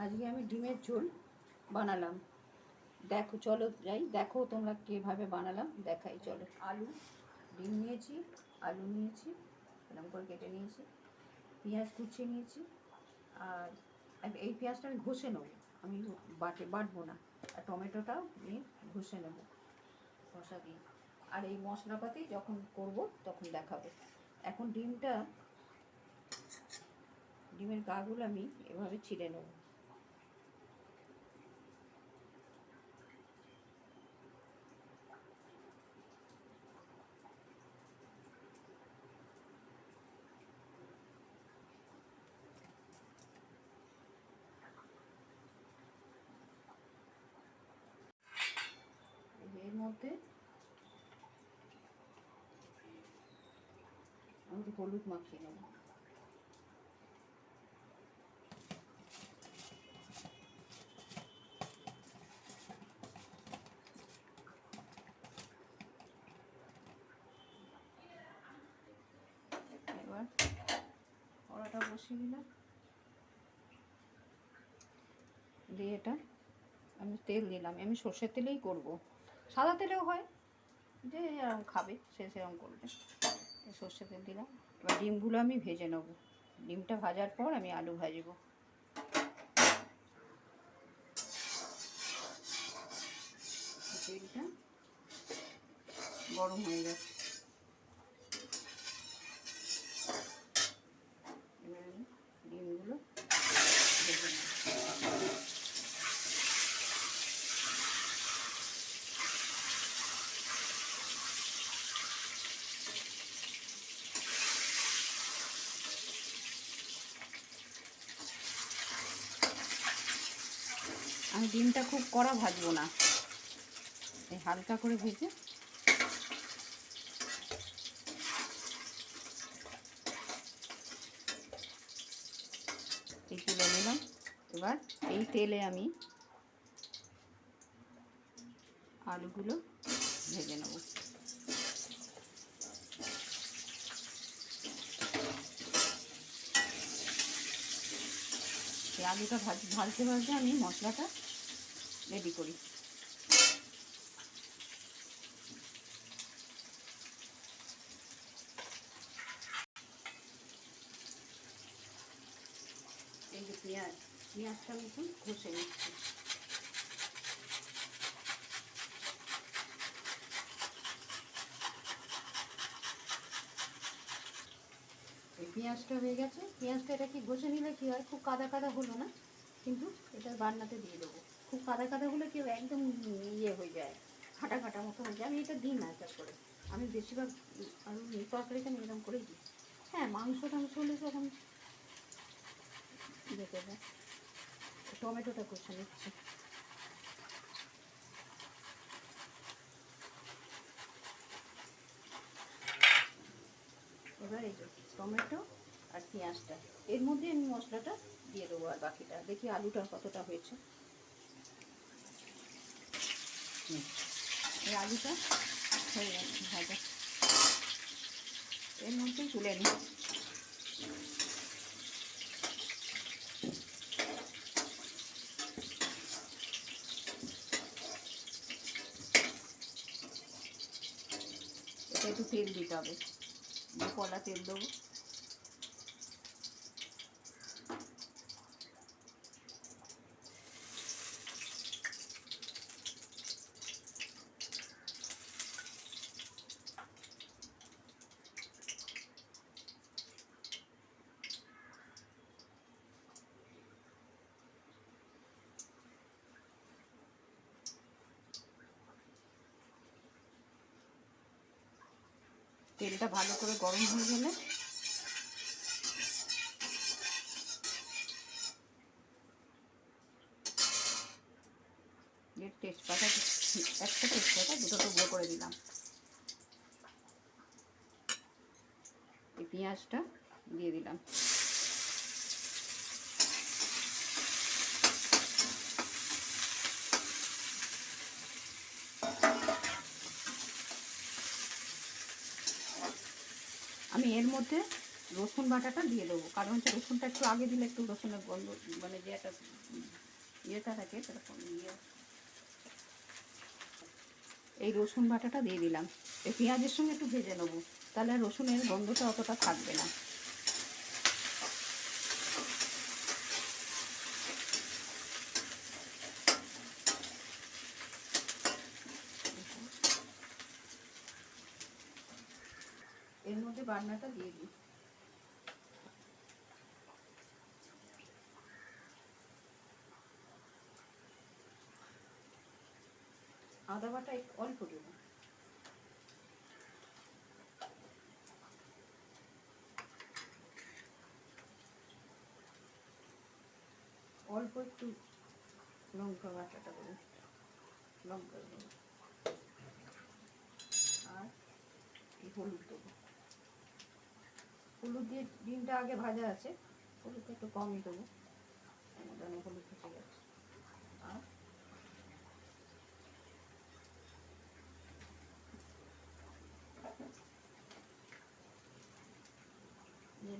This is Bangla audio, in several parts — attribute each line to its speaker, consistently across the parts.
Speaker 1: আজকে আমি ডিমের ঝোল বানালাম। দেখো, চলো যাই, দেখো তোমরা কীভাবে বানালাম দেখাই, চলো। আলু, ডিম নিয়েছি, আলু নিয়েছি, এরকম করে কেটে নিয়েছি, পেঁয়াজ কুচিয়ে নিয়েছি। আর এই পেঁয়াজটা আমি ঘষে নেবো, আমি বাটবো না। আর টমেটোটাও নিয়ে ঘষে নেবো ঘষা দিয়ে। আর এই মশলাপাতি যখন করব তখন দেখাবো। এখন ডিমের গাগুলো আমি এভাবে ছিঁড়ে নেব। এর মধ্যে আমি হলুদ মাখিয়ে নেব। এবার কড়াটা বসিয়ে দিলাম, দিয়ে এটা আমি তেল দিলাম। আমি সর্ষের তেলেই করব, সাদা তেলেও হয়, যে এরকম খাবে সে সেরকম করবে। সর্ষের তেল দিলাম। এবার ডিমগুলো আমি ভেজে নেব। ডিমটা ভাজার পর আমি আলু ভাজবো। তেলটা গরম হয়ে গেছে, এবার আমি ডিমগুলো ভেজে নেব। আমি ডিমটা খুব কড়া ভাজবো না, এই হালকা করে ভেজে এই তুলে নিলাম। এবার এই তেলে আমি আলুগুলো ভেজে নেব। এই আলুটা ভাজতে ভাজতে আমি মশলাটা রেডি করি। এই যে পেঁয়াজটা আমি একটু ঘষে নিচ্ছি। এই পেঁয়াজটা হয়ে গেছে। পেঁয়াজটা এটা কি ঘষে নিলে কী হয়, খুব কাদা কাদা হলো না, কিন্তু এটা রান্নাতে দিয়ে দেবো। খুব কাদা কাদা হলে কেউ একদম ইয়ে হয়ে যায়, ফাটা ফাটা মতো হয়ে যায়। আমি এটা দিই না এটা করে, আমি বেশিরভাগ আমি তরকারিটা আমি এরকম করেই দিই। হ্যাঁ, মাংস টাংস হলে তখন যেতে হবে। টমেটোটা কষে নিচ্ছি। এবার এই যে টমেটো আর পেঁয়াজটা, এর মধ্যে আমি মশলাটা দিয়ে দেবো। আর বাকিটা দেখি আলুটা কতটা হয়েছে। এই আলুটা হয়ে গেছে ভাজা, এর মধ্যেই তুলে নিই। এটা একটু তেল দিতে হবে, কলা তেল দেবো। তেলটা ভালো করে গরম হয়ে গেলে তেজপাতা, একটা তেজপাতা দুটো টুকরো করে দিলাম। এই পেঁয়াজটা দিয়ে দিলাম। আমি এর মধ্যে রসুন বাটাটা দিয়ে দেবো, কারণ হচ্ছে রসুনটা একটু আগে দিলে একটু রসুনের গন্ধ, মানে যে একটা ইয়েটা থাকে সেরকম ইয়ে। এই রসুন বাটাটা দিয়ে দিলাম, এই পেঁয়াজের সঙ্গে একটু ভেজে নেবো, তাহলে রসুনের গন্ধটা অতটা থাকবে না। এর মধ্যে বাটনাটা দিয়ে দিই। আদা বাটা অল্প দেবো, অল্প একটু লঙ্কা বাটাটা দেবো, লঙ্কা দেবো, আর হলুদ দেবো। হলুদ দিয়ে ডিমটা আগে ভাজা আছে, হলুদটা একটু কমই দেবো, অনেক হলুদ থেকে গেছে। আর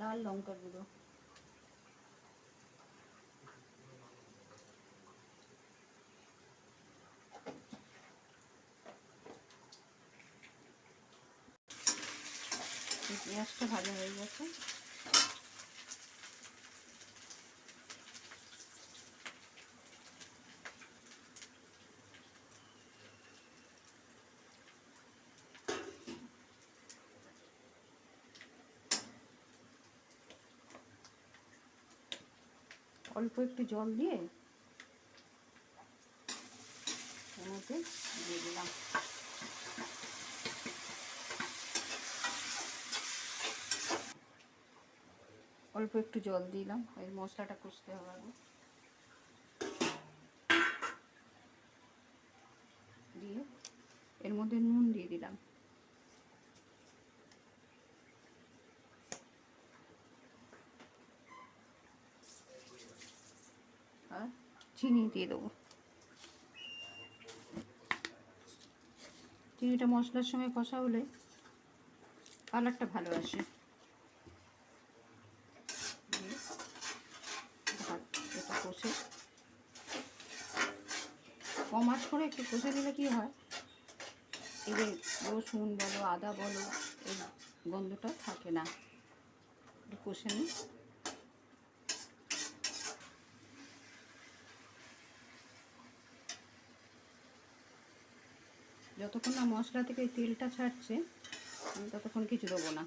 Speaker 1: লাল লঙ্কা গুঁড়ো, পেঁয়াজটা ভাজা হয়ে গেছে। অল্প একটু জল দিয়ে এর মধ্যে দিয়ে দিলাম। অল্প একটু জল দিলাম, এই মশলাটা কষতে হবে আগে। দিয়ে এর মধ্যে নুন দিয়ে দিলাম, আর চিনি দিয়ে দেবো। চিনিটা মশলার সঙ্গে কষা হলে কালারটা ভালো আসে। এটা কষে কম আঁচ করে একটু কষে দিলে কী হয়, এই যে রসুন বলো আদা বলো এই গন্ধটা থাকে না। একটু কষে নিই। যতক্ষণ না মশলা থেকে তেলটা ছাড়ছে আমি ততক্ষণ কিছু দেবো না।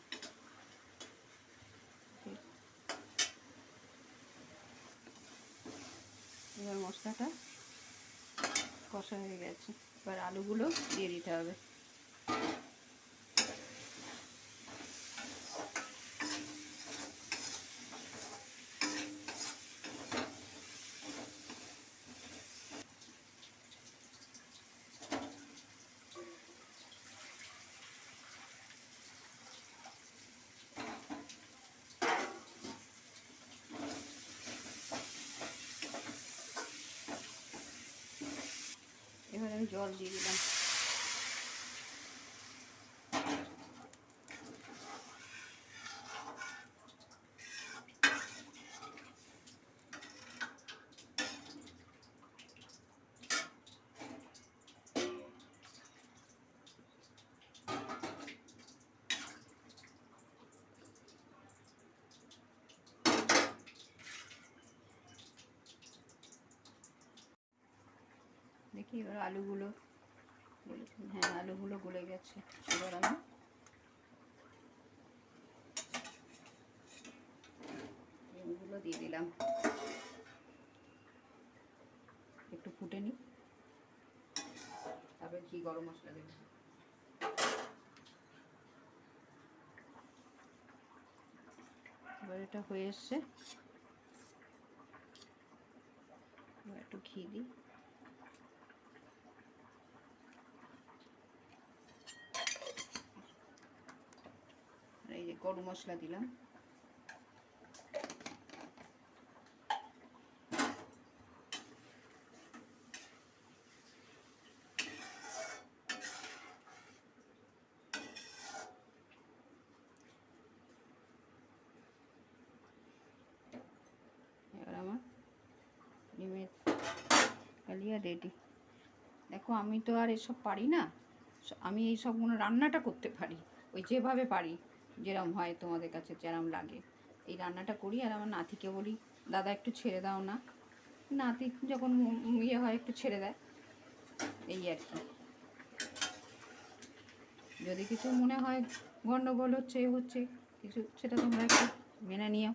Speaker 1: এবার মশলাটা কষা হয়ে গেছে, এবার আলুগুলো দিয়ে দিতে হবে। এবার আমি জল দিয়ে দিলাম। দেখি এবার আলুগুলো, হ্যাঁ আলুগুলো গলে গেছে। এবার আমি ডিমগুলো দিয়ে দিলাম, একটু ফুটে নিই, তারপরে ঘি গরম মশলা দেব। এবার এটা হয়ে এসছে, একটু ঘি দিই। এই যে গরম মশলা দিলাম। এবার আমার ডিমের কালিয়া রেডি। দেখো আমি তো আর এসব পারি না, আমি এই সবগুলো রান্নাটা করতে পারি, ওই যেভাবে পারি, যেরম হয় তোমাদের কাছে যেরম লাগে এই রান্নাটা করি। আর আমার নাতিকে বলি দাদা একটু ছেড়ে দাও না, নাতি যখন ইয়ে হয় একটু ছেড়ে দেয়, এই আর কি। যদি কিছু মনে হয় গন্ডগোল হচ্ছে কিছু, সেটা তোমরা একটু মেনে নিও।